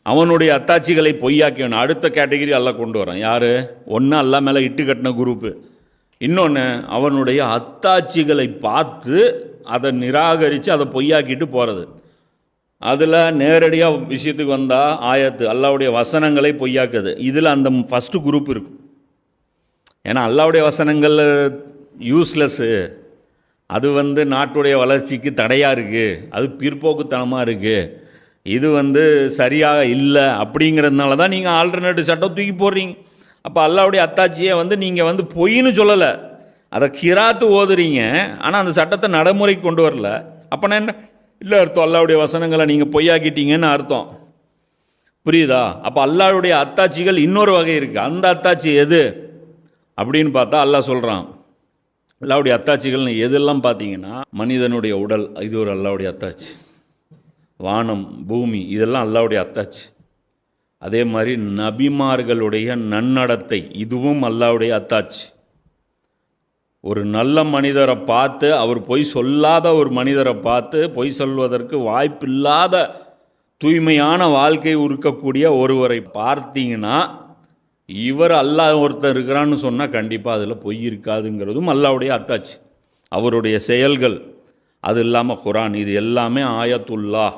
அவனுடைய அத்தாட்சிகளை பொய்யாக்கணும். அடுத்த கேட்டகிரி அல்லாஹ் கொண்டு வரான். யார்? ஒன்று அல்லாஹ் மேலே இட்டு கட்டின குரூப்பு, இன்னொன்று அவனுடைய அத்தாட்சிகளை பார்த்து அதை நிராகரித்து அதை பொய்யாக்கிட்டு போகிறது. அதில் நேரடியாக விஷயத்துக்கு வந்தால் ஆயத்து அல்லாஹ்வுடைய வசனங்களை பொய்யாக்குது. இதில் அந்த ஃபஸ்ட்டு குரூப் இருக்கும். ஏன்னா அல்லாஹ்வுடைய வசனங்கள் யூஸ்லெஸ்ஸு, அது நாட்டுடைய வளர்ச்சிக்கு தடையாக இருக்குது, அது பிற்போக்குத்தனமாக இருக்குது, இது சரியாக இல்லை அப்படிங்கிறதுனால தான் நீங்கள் ஆல்டர்னேட்டிவ் சட்டம் தூக்கி போடுறீங்க. அப்போ அல்லாஹ்வுடைய அத்தாட்சியை நீங்கள் பொய்ன்னு சொல்லலை, அதை கிராத்து ஓதுறீங்க, ஆனால் அந்த சட்டத்தை நடைமுறைக்கு கொண்டு வரல. அப்போனா என்ன இல்லை அர்த்தம்? அல்லாஹ்வுடைய வசனங்களை நீங்கள் பொய்யாக்கிட்டீங்கன்னு அர்த்தம். புரியுதா? அப்போ அல்லாஹ்வுடைய அத்தாட்சிகள் இன்னொரு வகை இருக்குது. அந்த அத்தாட்சி எது அப்படின்னு பார்த்தா அல்லாஹ் சொல்கிறான், அல்லாஹ்வுடைய அத்தாட்சிகள் எதெல்லாம் பார்த்தீங்கன்னா, மனிதனுடைய உடல், இது ஒரு அல்லாஹ்வுடைய அத்தாட்சி. வானம், பூமி, இதெல்லாம் அல்லாஹ்வுடைய அத்தாட்சி. அதே மாதிரி நபிமார்களுடைய நன்னடத்தை, இதுவும் அல்லாஹ்வுடைய அத்தாட்சி. ஒரு நல்ல மனிதரை பார்த்து, அவர் பொய் சொல்லாத ஒரு மனிதரை பார்த்து, பொய் சொல்வதற்கு வாய்ப்பில்லாத தூய்மையான வாழ்க்கை இருக்கக்கூடிய ஒருவரை பார்த்தீங்கன்னா, இவர் அல்லாஹ் ஒருத்தர் இருக்கிறான்னு சொன்னால் கண்டிப்பாக அதில் பொய் இருக்காதுங்கிறதும் அல்லாஹ்வுடைய அத்தாட்சி. அவருடைய செயல்கள், அது இல்லாமல் குர்ஆன், இது எல்லாமே ஆயத்துல்லாஹ்,